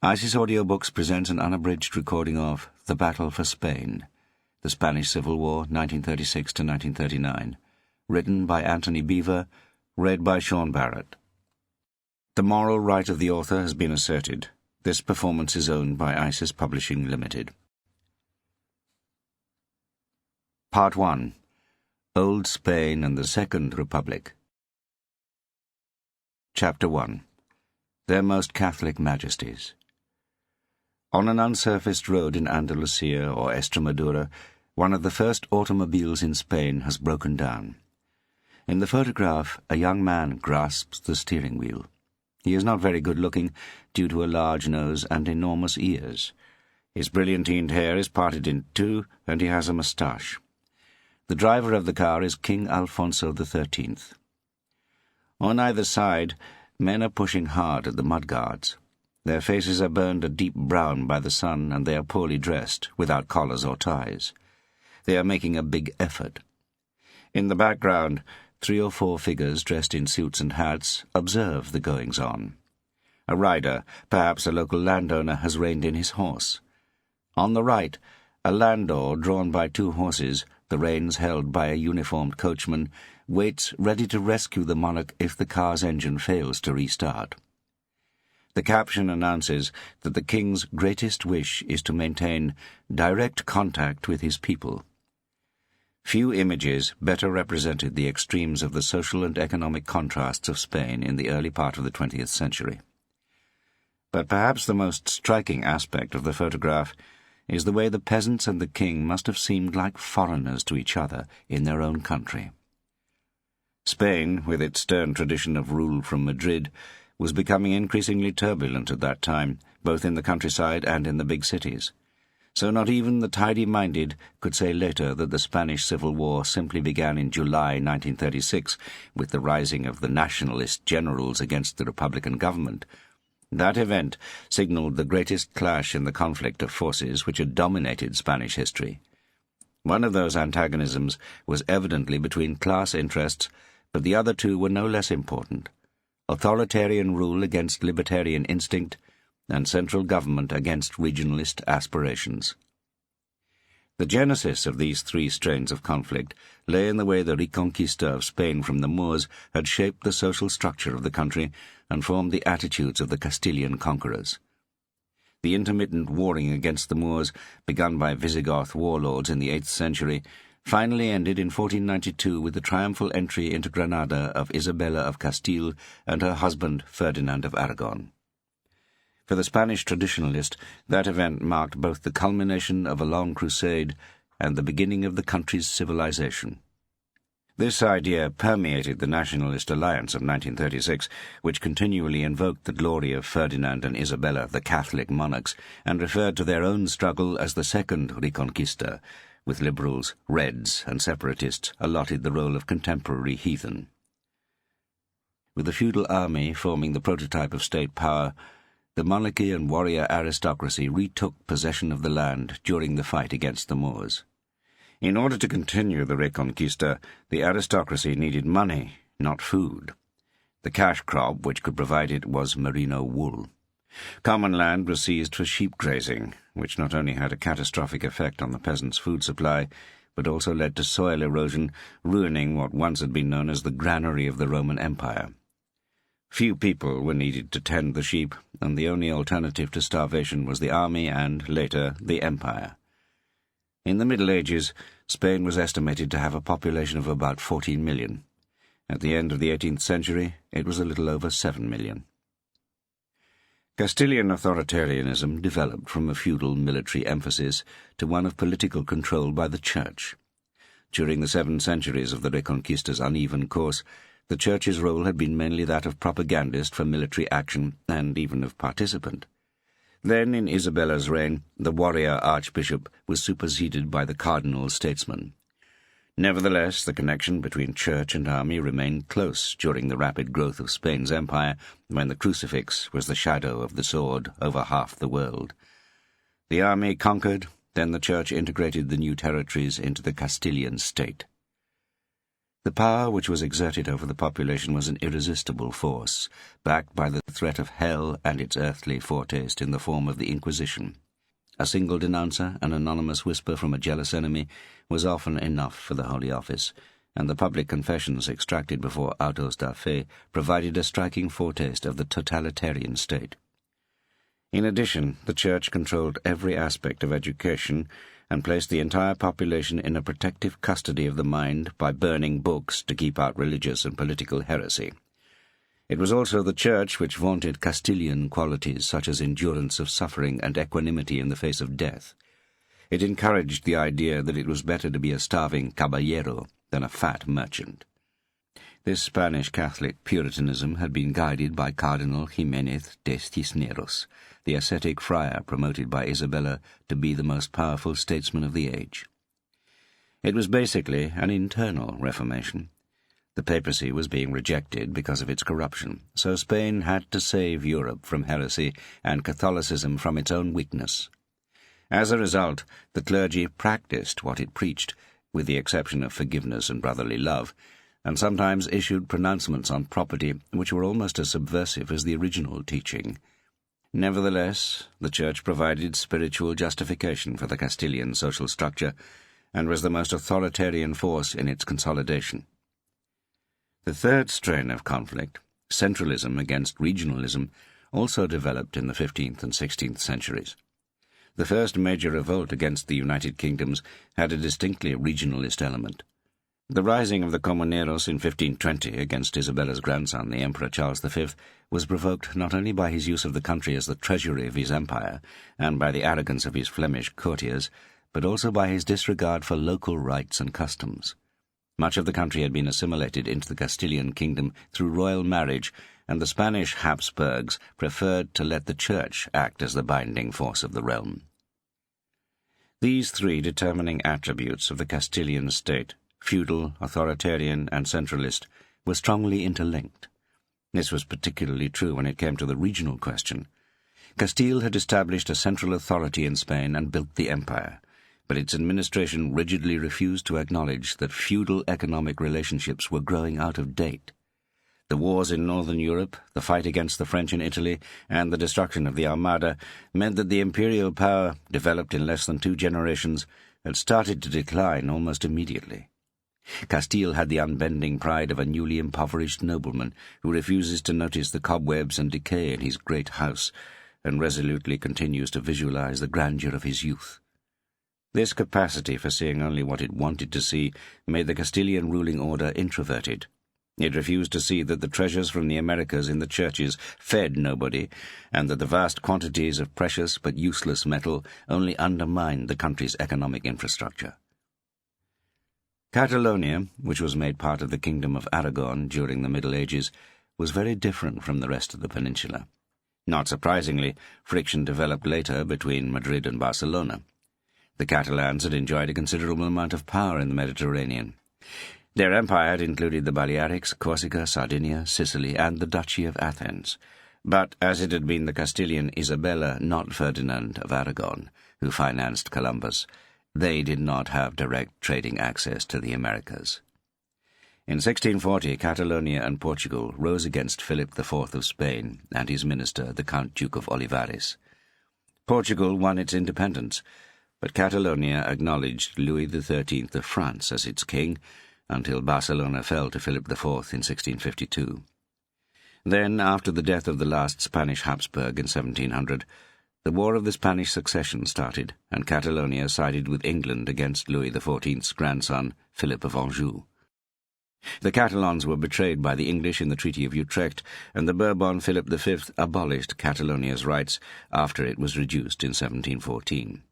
ISIS Audiobooks presents an unabridged recording of The Battle for Spain, the Spanish Civil War, 1936 to 1939, written by Antony Beevor, read by Sean Barrett. The moral right of the author has been asserted. This performance is owned by ISIS Publishing Limited. Part 1. Old Spain and the Second Republic. Chapter 1. Their Most Catholic Majesties. On an unsurfaced road in Andalusia or Estremadura, one of the first automobiles in Spain has broken down. In the photograph, a young man grasps the steering wheel. He is not very good-looking, due to a large nose and enormous ears. His brilliantined hair is parted in two, and he has a moustache. The driver of the car is King Alfonso XIII. On either side, men are pushing hard at the mudguards. Their faces are burned a deep brown by the sun, and they are poorly dressed, without collars or ties. They are making a big effort. In the background, 3 or 4 figures dressed in suits and hats observe the goings-on. A rider, perhaps a local landowner, has reined in his horse. On the right, a landau drawn by 2 horses, the reins held by a uniformed coachman, waits ready to rescue the monarch if the car's engine fails to restart. The caption announces that the king's greatest wish is to maintain direct contact with his people. Few images better represented the extremes of the social and economic contrasts of Spain in the early part of the 20th century. But perhaps the most striking aspect of the photograph is the way the peasants and the king must have seemed like foreigners to each other in their own country. Spain, with its stern tradition of rule from Madrid, was becoming increasingly turbulent at that time, both in the countryside and in the big cities. So not even the tidy-minded could say later that the Spanish Civil War simply began in July 1936 with the rising of the nationalist generals against the Republican government. That event signaled the greatest clash in the conflict of forces which had dominated Spanish history. One of those antagonisms was evidently between class interests, but the other two were no less important: authoritarian rule against libertarian instinct, and central government against regionalist aspirations. The genesis of these 3 strains of conflict lay in the way the Reconquista of Spain from the Moors had shaped the social structure of the country and formed the attitudes of the Castilian conquerors. The intermittent warring against the Moors, begun by Visigoth warlords in the 8th century, finally ended in 1492 with the triumphal entry into Granada of Isabella of Castile and her husband Ferdinand of Aragon. For the Spanish traditionalist, that event marked both the culmination of a long crusade and the beginning of the country's civilization. This idea permeated the Nationalist Alliance of 1936, which continually invoked the glory of Ferdinand and Isabella, the Catholic monarchs, and referred to their own struggle as the Second Reconquista, with liberals, Reds, and separatists allotted the role of contemporary heathen. With the feudal army forming the prototype of state power, the monarchy and warrior aristocracy retook possession of the land during the fight against the Moors. In order to continue the Reconquista, the aristocracy needed money, not food. The cash crop which could provide it was merino wool. Common land was seized for sheep grazing, which not only had a catastrophic effect on the peasants' food supply, but also led to soil erosion, ruining what once had been known as the granary of the Roman Empire. Few people were needed to tend the sheep, and the only alternative to starvation was the army and, later, the empire. In the Middle Ages, Spain was estimated to have a population of about 14 million. At the end of the 18th century, it was a little over 7 million. Castilian authoritarianism developed from a feudal military emphasis to one of political control by the Church. During the 7 centuries of the Reconquista's uneven course, the Church's role had been mainly that of propagandist for military action and even of participant. Then, in Isabella's reign, the warrior archbishop was superseded by the cardinal statesman. Nevertheless, the connection between church and army remained close during the rapid growth of Spain's empire, when the crucifix was the shadow of the sword over half the world. The army conquered, then the church integrated the new territories into the Castilian state. The power which was exerted over the population was an irresistible force, backed by the threat of hell and its earthly foretaste in the form of the Inquisition. A single denouncer, an anonymous whisper from a jealous enemy, was often enough for the Holy Office, and the public confessions extracted before autos da fe provided a striking foretaste of the totalitarian state. In addition, the Church controlled every aspect of education and placed the entire population in a protective custody of the mind by burning books to keep out religious and political heresy. It was also the Church which vaunted Castilian qualities such as endurance of suffering and equanimity in the face of death. It encouraged the idea that it was better to be a starving caballero than a fat merchant. This Spanish Catholic Puritanism had been guided by Cardinal Jiménez de Cisneros, the ascetic friar promoted by Isabella to be the most powerful statesman of the age. It was basically an internal reformation. The papacy was being rejected because of its corruption, so Spain had to save Europe from heresy and Catholicism from its own weakness. As a result, the clergy practiced what it preached, with the exception of forgiveness and brotherly love, and sometimes issued pronouncements on property which were almost as subversive as the original teaching. Nevertheless, the Church provided spiritual justification for the Castilian social structure and was the most authoritarian force in its consolidation. The third strain of conflict, centralism against regionalism, also developed in the 15th and 16th centuries. The first major revolt against the United Kingdoms had a distinctly regionalist element. The rising of the Comuneros in 1520 against Isabella's grandson, the Emperor Charles V, was provoked not only by his use of the country as the treasury of his empire, and by the arrogance of his Flemish courtiers, but also by his disregard for local rights and customs. Much of the country had been assimilated into the Castilian kingdom through royal marriage, and the Spanish Habsburgs preferred to let the Church act as the binding force of the realm. These three determining attributes of the Castilian state, feudal, authoritarian, and centralist, were strongly interlinked. This was particularly true when it came to the regional question. Castile had established a central authority in Spain and built the empire, but its administration rigidly refused to acknowledge that feudal economic relationships were growing out of date. The wars in northern Europe, the fight against the French in Italy, and the destruction of the Armada meant that the imperial power, developed in less than 2 generations, had started to decline almost immediately. Castile had the unbending pride of a newly impoverished nobleman who refuses to notice the cobwebs and decay in his great house, and resolutely continues to visualize the grandeur of his youth. This capacity for seeing only what it wanted to see made the Castilian ruling order introverted. It refused to see that the treasures from the Americas in the churches fed nobody, and that the vast quantities of precious but useless metal only undermined the country's economic infrastructure. Catalonia, which was made part of the Kingdom of Aragon during the Middle Ages, was very different from the rest of the peninsula. Not surprisingly, friction developed later between Madrid and Barcelona. The Catalans had enjoyed a considerable amount of power in the Mediterranean. Their empire had included the Balearics, Corsica, Sardinia, Sicily, and the Duchy of Athens. But as it had been the Castilian Isabella, not Ferdinand of Aragon, who financed Columbus, they did not have direct trading access to the Americas. In 1640, Catalonia and Portugal rose against Philip IV of Spain and his minister, the Count Duke of Olivares. Portugal won its independence, but Catalonia acknowledged Louis XIII of France as its king until Barcelona fell to Philip IV in 1652. Then, after the death of the last Spanish Habsburg in 1700, the War of the Spanish Succession started, and Catalonia sided with England against Louis XIV's grandson, Philip of Anjou. The Catalans were betrayed by the English in the Treaty of Utrecht, and the Bourbon Philip V abolished Catalonia's rights after it was reduced in 1714.